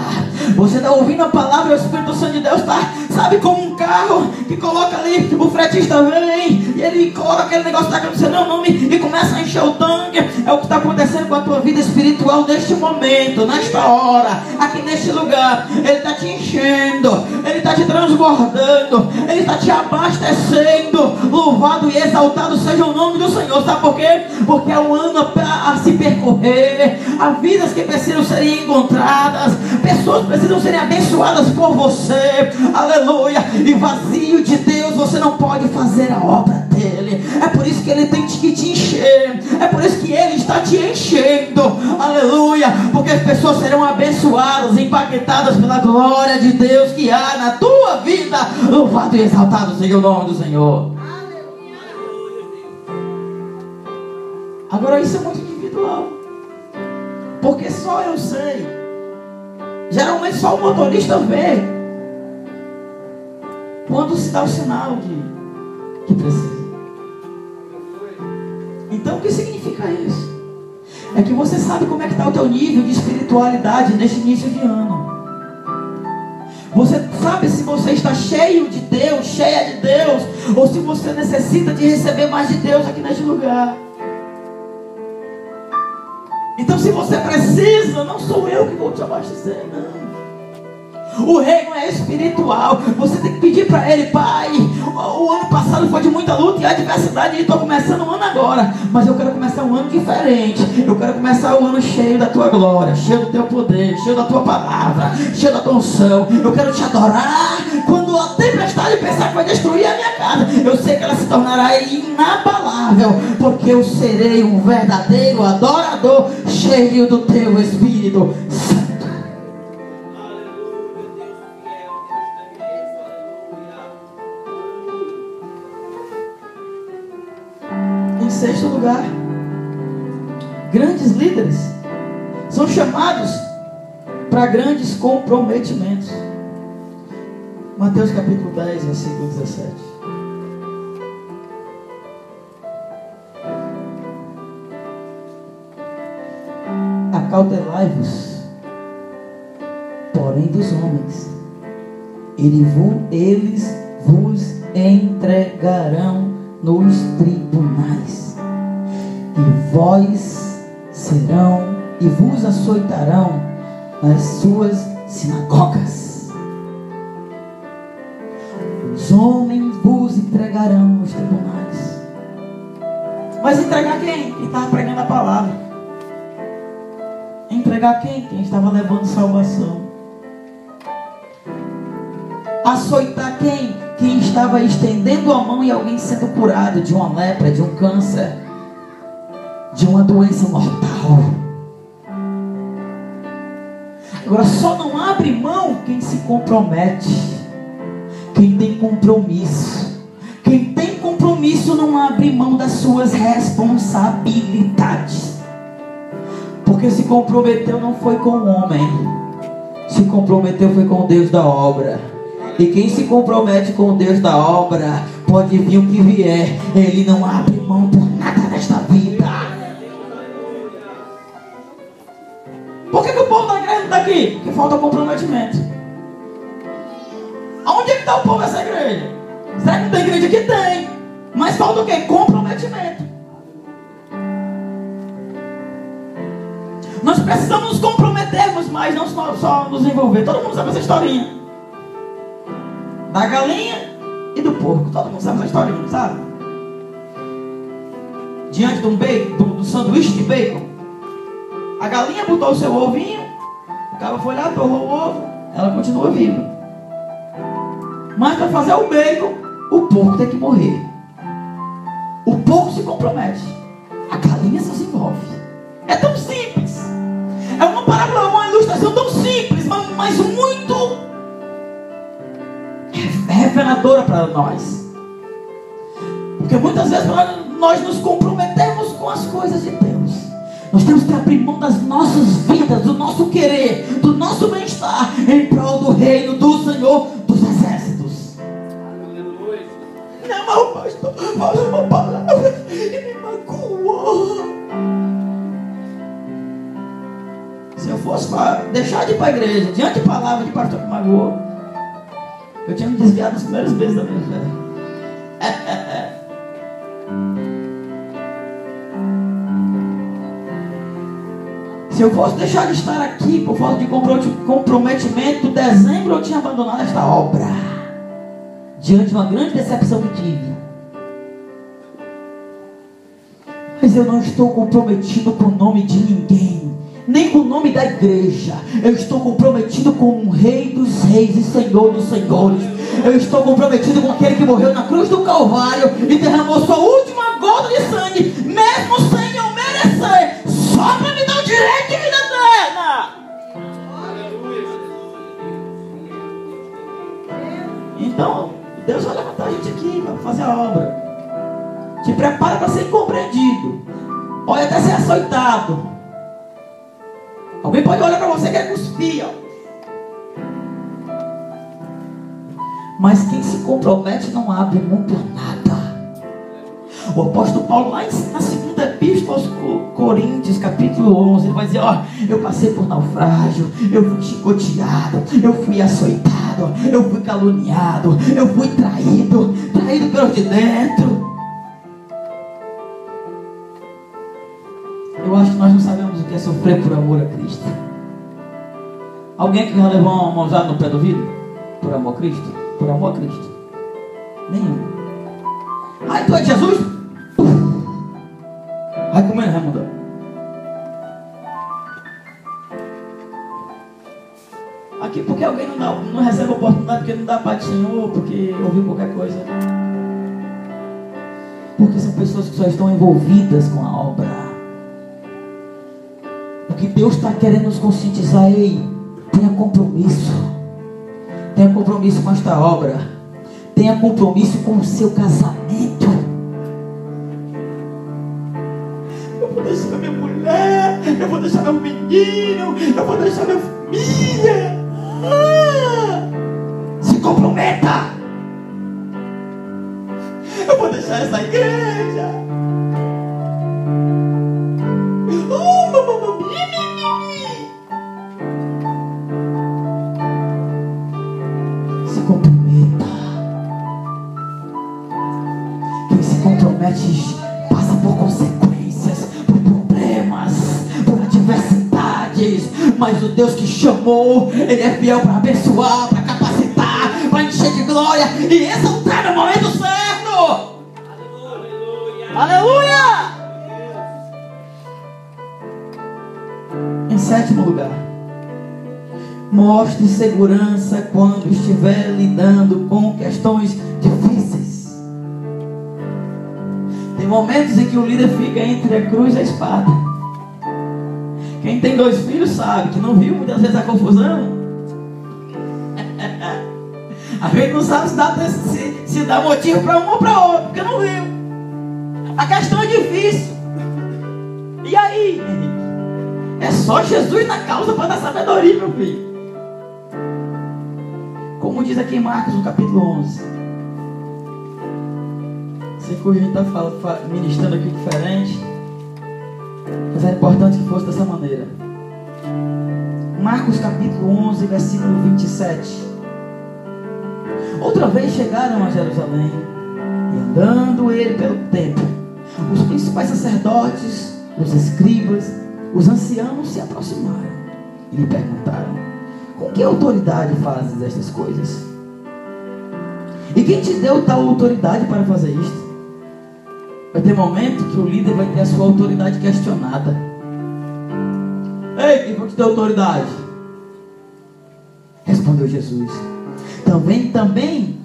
Você está ouvindo a palavra e o Espírito Santo de Deus está, sabe, como um carro que coloca ali, o fretista vem e ele coloca aquele negócio que está no seu nome e começa a encher o tanque. É o que está acontecendo com a tua vida espiritual neste momento, nesta hora, aqui neste lugar. Ele está te enchendo, ele está te transbordando, ele está te abastecendo. Louvado e exaltado seja o nome do Senhor. Sabe por quê? Porque é um ano a se percorrer. Há vidas que precisam ser encontradas, pessoas precisam serem abençoadas por você. Aleluia. E vazio de Deus você não pode fazer a obra dele. É por isso que ele tem que te encher. É por isso que ele está te enchendo. Aleluia. Porque as pessoas serão abençoadas, impactadas pela glória de Deus que há na tua vida. Louvado e exaltado seja o nome do Senhor. Agora isso é muito individual, porque só eu sei. Geralmente só o motorista vê quando se dá o sinal de que precisa. Então o que significa isso? É que você sabe como é que está o teu nível de espiritualidade neste início de ano. Você sabe se você está cheio de Deus, cheia de Deus, ou se você necessita de receber mais de Deus aqui neste lugar. Então se você precisa, não sou eu que vou te abastecer, não. O reino é espiritual. Você tem que pedir para Ele: Pai, o ano passado foi de muita luta e adversidade, e estou começando o ano agora, mas eu quero começar um ano diferente. Eu quero começar o ano cheio da Tua glória, cheio do Teu poder, cheio da Tua palavra, cheio da Tua unção. Eu quero Te adorar. Quando a tempestade pensar que vai destruir a minha casa, eu sei que ela se tornará inabalável, porque eu serei um verdadeiro adorador, cheio do Teu Espírito Santo. Em sexto lugar, grandes líderes são chamados para grandes comprometimentos. Mateus capítulo 10, versículo 17. Acautelai-vos, porém, dos homens, eles vos entregarão nos tribunais, e vos açoitarão nas suas sinagogas. Os homens vos entregarão nos tribunais. Mas entregar quem? Quem estava pregando a palavra. Entregar quem? Quem estava levando salvação. Açoitar quem? Quem estava estendendo a mão e alguém sendo curado de uma lepra, de um câncer, de uma doença mortal. Agora, só não abre mão quem se compromete, quem tem compromisso. Quem tem compromisso não abre mão das suas responsabilidades, porque se comprometeu não foi com o homem, se comprometeu foi com o Deus da obra. E quem se compromete com o Deus da obra, pode vir o que vier, ele não abre mão por nada nesta vida. Por que o povo da igreja não está aqui? Porque falta comprometimento. Aonde é que está o povo dessa igreja? Será que não tem igreja aqui? Tem. Mas falta o quê? Comprometimento. Nós precisamos nos comprometermos mais, não só nos envolver. Todo mundo sabe essa historinha da galinha e do porco. Todo mundo sabe essa historinha, sabe? Diante de um bacon, do sanduíche de bacon, a galinha botou o seu ovinho, o cara foi lá, torrou o ovo, ela continua viva. Mas para fazer o bacon, o porco tem que morrer. O porco se compromete, a galinha só se envolve. É tão simples. É uma parábola, uma ilustração tão simples, mas muito reveladora para nós. Porque muitas vezes nós nos comprometemos com as coisas de Deus. Nós temos que abrir mão das nossas vidas, do nosso querer, do nosso bem-estar, em prol do reino do Senhor dos Exércitos. Não, mas o pastor falou uma palavra e me magoou. Se eu fosse deixar de ir para a igreja diante de palavra de pastor que magoou, eu tinha me desviado nos primeiros meses da minha fé. Se eu fosse deixar de estar aqui por falta de comprometimento, em dezembro eu tinha abandonado esta obra, diante de uma grande decepção que tive. Mas eu não estou comprometido com o nome de ninguém, nem com o nome da igreja. Eu estou comprometido com o Rei dos Reis e Senhor dos Senhores. Eu estou comprometido com aquele que morreu na cruz do Calvário e derramou sua última gota de sangue, mesmo sem eu merecer, só para me dar o direito de vida eterna. Então Deus vai levantar a gente aqui para fazer a obra. Te prepara para ser incompreendido, pode até ser açoitado. Alguém pode olhar para você e quer cuspir, ó. Mas quem se compromete não abre mão por nada. O apóstolo Paulo, lá na segunda epístola aos Coríntios, capítulo 11, ele vai dizer: ó, eu passei por naufrágio, eu fui chicoteado, eu fui açoitado, eu fui caluniado, eu fui traído pelos de dentro. Eu acho que nós não sabemos o que é sofrer por amor a Cristo. Alguém que já levou uma mãozada no pé do vidro? Por amor a Cristo? Por amor a Cristo? Nenhum. Ai, tu é de Jesus? Vai comendo, Raimundo. Aqui porque alguém não recebe oportunidade, porque não dá paz do Senhor, porque ouviu qualquer coisa. Porque são pessoas que só estão envolvidas com a obra. O que Deus está querendo nos conscientizar: ei, tenha compromisso. Tenha compromisso com esta obra. Tenha compromisso com o seu casamento. Eu vou deixar minha mulher, eu vou deixar meu menino, eu vou deixar minha família. Se comprometa. Eu vou deixar essa igreja. Se comprometa. Quem se compromete passa por consequências, por problemas, por adversidades. Mas o Deus que chamou, Ele é fiel para abençoar, para capacitar, para encher de glória e exaltar no momento certo. Aleluia! Aleluia! Em sétimo lugar, mostre segurança quando estiver lidando com questões difíceis. Tem momentos em que o líder fica entre a cruz e a espada. Quem tem 2 filhos sabe que não viu muitas vezes a confusão. A gente não sabe se dá motivo para um ou para outro, porque não viu. A questão é difícil. E aí? É só Jesus na causa para dar sabedoria, meu filho. Como diz aqui em Marcos, no capítulo 11. Sei que hoje a gente está ministrando aqui diferente, mas é importante que fosse dessa maneira. Marcos capítulo 11, versículo 27. Outra vez chegaram a Jerusalém, e andando ele pelo templo, os principais sacerdotes, os escribas, os anciãos se aproximaram e lhe perguntaram: com que autoridade fazes estas coisas? E quem te deu tal autoridade para fazer isto? Vai ter momento que o líder vai ter a sua autoridade questionada. Ei, quem foi que te deu autoridade? Respondeu Jesus: Também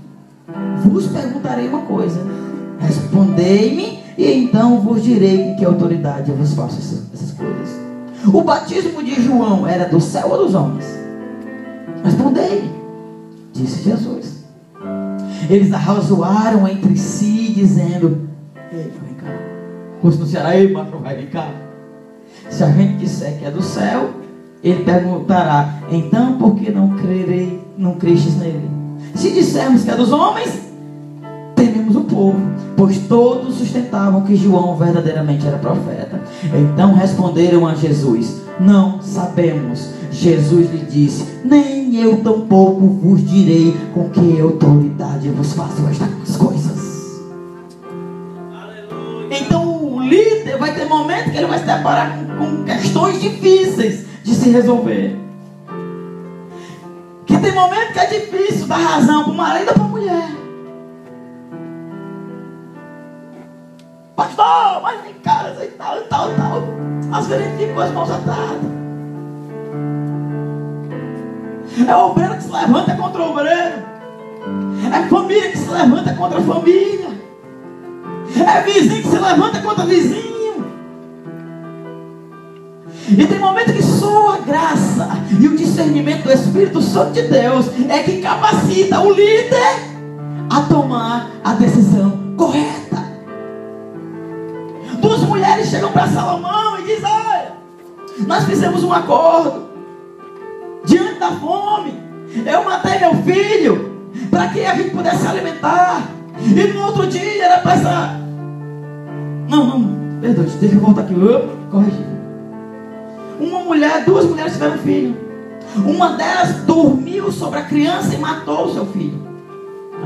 vos perguntarei uma coisa. Respondei-me, e então vos direi com que autoridade eu vos faço essas coisas. O batismo de João era do céu ou dos homens? Respondei-me, disse Jesus. Eles arrazoaram entre si, dizendo: ei, vem cá. Fosse no Ceará: ei, macho, vai, vem cá. Se a gente disser que é do céu, ele perguntará: então por que não crestes nele? Se dissermos que é dos homens, tememos o povo, pois todos sustentavam que João verdadeiramente era profeta. Então responderam a Jesus: não sabemos. Jesus lhe disse: nem eu tampouco vos direi com que autoridade vos faço estas coisas. Aleluia. Então o líder vai ter momentos que ele vai se deparar com questões difíceis de se resolver. Que tem momento que é difícil dar razão para o marido ou para a mulher. Pastor, mas em casa e tal. Às vezes ele fica com as mãos atadas. É o obreiro que se levanta contra o obreiro. É família que se levanta contra a família. É vizinho que se levanta contra vizinho. E tem momentos que só a graça e o discernimento do Espírito Santo de Deus é que capacita o líder a tomar a decisão correta. 2 mulheres chegam para Salomão e dizem: olha, nós fizemos um acordo diante da fome. Eu matei meu filho para que a gente pudesse se alimentar. E no outro dia era para Não, perdoe, deixa eu voltar aqui. Corrigir. Duas mulheres tiveram filho. Uma delas dormiu sobre a criança e matou o seu filho.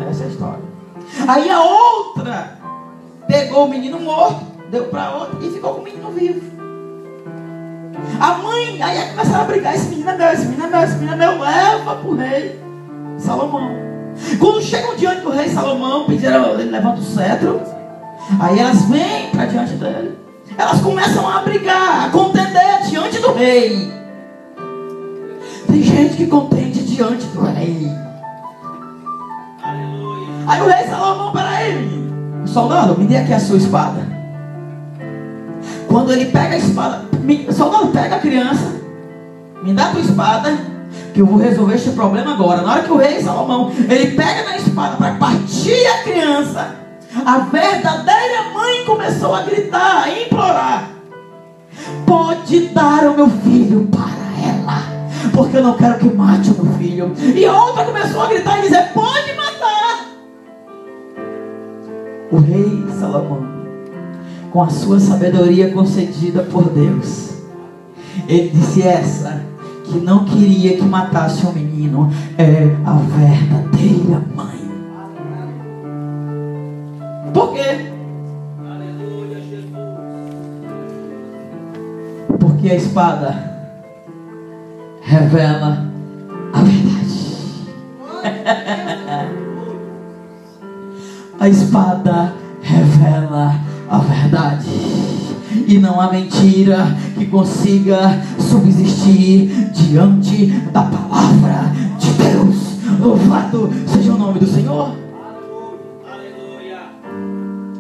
Essa é a história. Aí a outra pegou o menino morto, deu para outra e ficou com o menino vivo. A mãe, aí começaram a brigar. Esse menino é meu, esse menino é meu, esse menino é meu. Leva para o rei Salomão. Quando chegam diante do rei Salomão, pediram, ele levanta o cetro. Aí elas vêm para diante dele. Elas começam a brigar, a contender diante do rei. Tem gente que contende diante do rei. Aí o rei Salomão para ele: soldado, me dê aqui a sua espada. Quando ele pega a espada, soldado, pega a criança, me dá a tua espada, que eu vou resolver este problema agora. Na hora que o rei Salomão, ele pega na espada para partir a criança, a verdadeira mãe começou a gritar, a implorar: pode dar o meu filho para ela, porque eu não quero que mate o meu filho. E a outra começou a gritar e dizer: pode matar. O rei Salomão, com a sua sabedoria concedida por Deus, ele disse: essa que não queria que matasse o menino é a verdadeira mãe. Por quê? Porque a espada revela a verdade. A espada revela a verdade. E não há mentira que consiga subsistir diante da palavra de Deus. Louvado seja o nome do Senhor.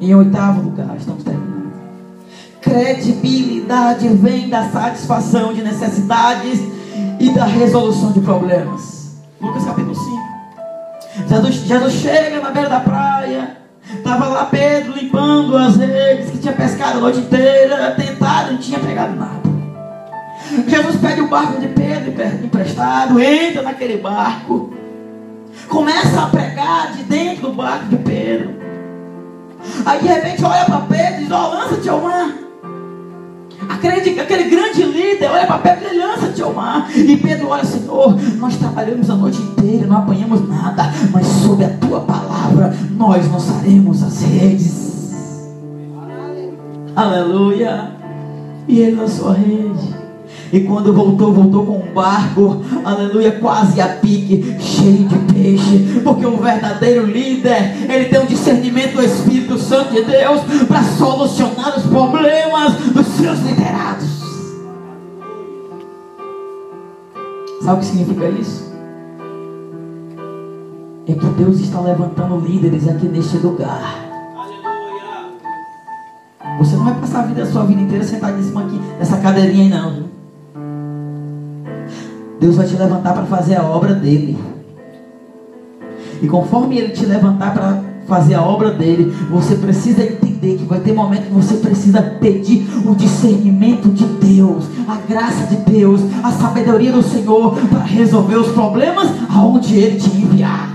Em oitavo lugar, estamos terminando. Credibilidade vem da satisfação de necessidades e da resolução de problemas. Lucas capítulo 5. Jesus chega na beira da praia. Estava lá Pedro limpando as redes, que tinha pescado a noite inteira, tentado, não tinha pegado nada. Jesus pede o barco de Pedro emprestado, entra naquele barco, começa a pregar de dentro do barco de Pedro. Aí de repente olha para Pedro e diz: ó, lança-te ao mar. Aquele grande líder olha para Pedro e lança-te ao mar. E Pedro olha: Senhor, nós trabalhamos a noite inteira, não apanhamos nada, mas sob a tua palavra nós lançaremos as redes. Aleluia. E ele lançou a rede. E quando voltou com um barco, aleluia, quase a pique, cheio de peixe. Porque o verdadeiro líder, ele tem um discernimento do Espírito Santo de Deus para solucionar os problemas dos seus liderados. Sabe o que significa isso? É que Deus está levantando líderes aqui neste lugar. Você não vai passar a sua vida inteira sentado em cima aqui, nessa cadeirinha aí não, viu? Deus vai te levantar para fazer a obra dele. E conforme ele te levantar para fazer a obra dele, você precisa entender que vai ter momento que você precisa pedir o discernimento de Deus, a graça de Deus, a sabedoria do Senhor para resolver os problemas aonde ele te enviar.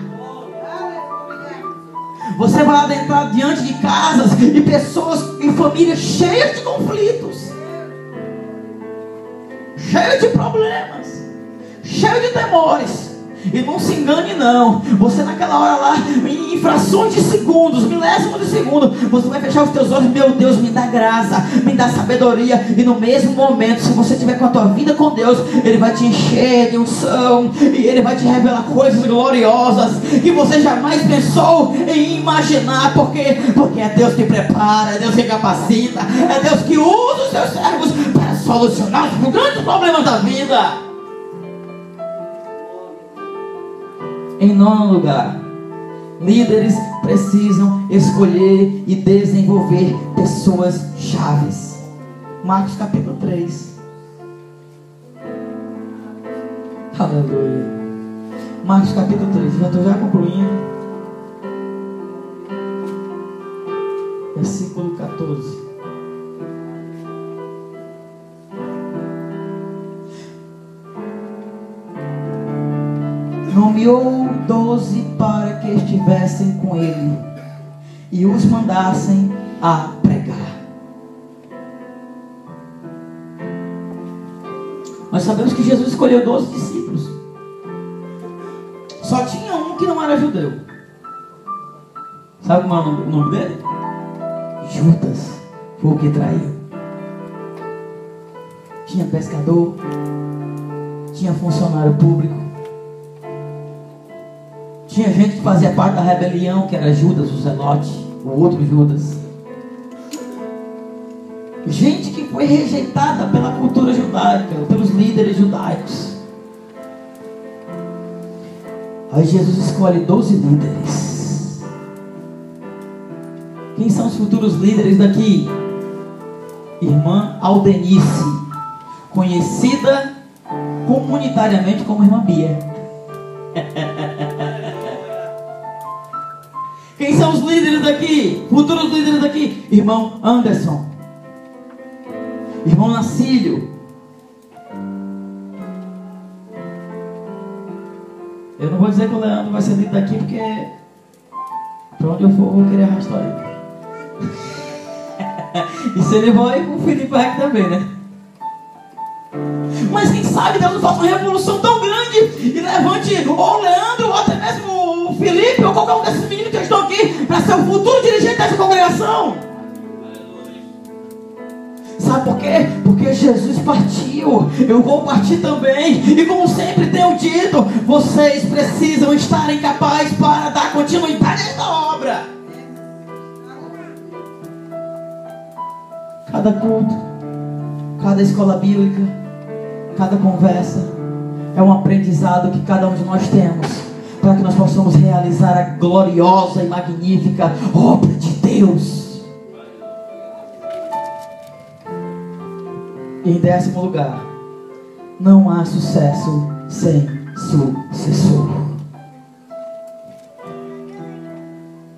Você vai adentrar diante de casas e pessoas e famílias cheias de conflitos, cheias de problemas, cheio de temores. E não se engane não. Você naquela hora lá, em frações de segundos, milésimos de segundo, você vai fechar os teus olhos: meu Deus, me dá graça, me dá sabedoria. E no mesmo momento, se você estiver com a tua vida com Deus, ele vai te encher de unção, e ele vai te revelar coisas gloriosas que você jamais pensou em imaginar. Porque é Deus que prepara, é Deus que capacita, é Deus que usa os seus servos para solucionar os grandes problemas da vida. Em nono lugar, líderes precisam escolher e desenvolver pessoas chaves. Marcos capítulo 3. Aleluia. Marcos capítulo 3. Já estou concluindo. Versículo 14. Nomeou 12 para que estivessem com ele e os mandassem a pregar. Nós sabemos que Jesus escolheu 12 discípulos. Só tinha um que não era judeu. Sabe como é o nome dele? Judas. Foi o que traiu. Tinha pescador, tinha funcionário público, tinha gente que fazia parte da rebelião, que era Judas, o Zelote, o outro Judas. Gente que foi rejeitada pela cultura judaica, pelos líderes judaicos. Aí Jesus escolhe 12 líderes. Quem são os futuros líderes daqui? Irmã Aldenice, conhecida comunitariamente como Irmã Bia. Quem são os líderes daqui? Futuros líderes daqui? Irmão Anderson, irmão Nacílio. Eu não vou dizer que o Leandro vai ser líder daqui, porque pra onde eu for, eu vou querer arrastar ele. E se ele vai, o Felipe vai aqui também, né? Mas quem sabe Deus não faça uma revolução tão grande e levante ou o Leandro, ou até mesmo o Felipe, ou qualquer um desses meninos que estão aqui para ser o futuro dirigente dessa congregação. Sabe por quê? Porque Jesus partiu, eu vou partir também. E como sempre tenho dito, vocês precisam estar capazes para dar continuidade a esta obra. Cada culto, cada escola bíblica, cada conversa é um aprendizado que cada um de nós temos, para que nós possamos realizar a gloriosa e magnífica obra de Deus. E em 10º lugar, não há sucesso sem sucessor.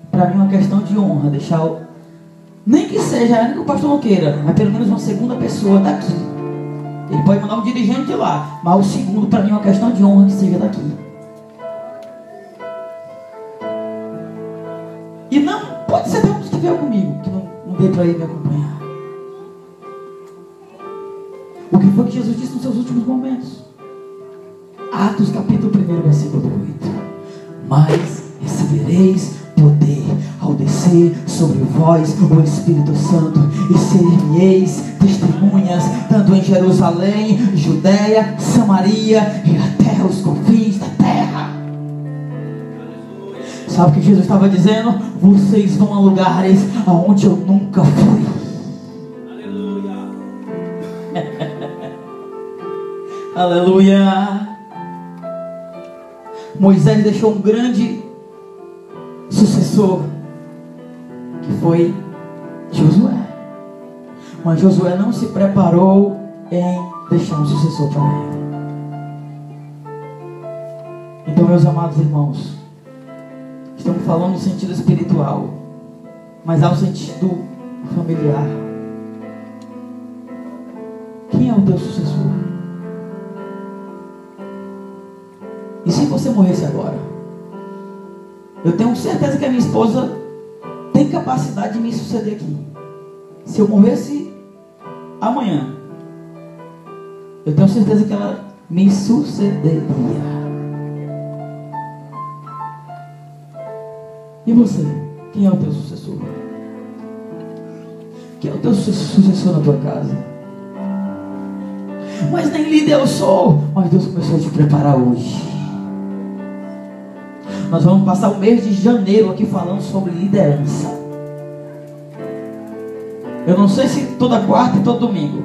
Para mim é uma questão de honra deixar nem que seja, ainda que o pastor não queira, mas pelo menos uma segunda pessoa daqui. Ele pode mandar um dirigente de lá, mas o segundo para mim é uma questão de honra que seja daqui. E não, pode ser até um dos que veio comigo, que não dê para ele me acompanhar. O que foi que Jesus disse nos seus últimos momentos? Atos capítulo 1, versículo 8. Mas recebereis poder ao descer sobre vós o Espírito Santo, e ser-me-eis testemunhas tanto em Jerusalém, Judeia, Samaria e até os confins da terra. Sabe o que Jesus estava dizendo? Vocês vão a lugares aonde eu nunca fui. Aleluia. Moisés deixou um grande sucessor, que foi Josué. Mas Josué não se preparou em deixar um sucessor para ele. Então, meus amados irmãos, estamos falando no sentido espiritual, mas há o sentido familiar. Quem é o teu sucessor? E se você morresse agora? Eu tenho certeza que a minha esposa tem capacidade de me suceder aqui. Se eu morresse amanhã, eu tenho certeza que ela me sucederia. E você? Quem é o teu sucessor? Quem é o teu sucessor na tua casa? Mas nem líder eu sou. Mas Deus começou a te preparar hoje. Nós vamos passar o mês de janeiro aqui falando sobre liderança. Eu não sei se toda quarta e todo domingo,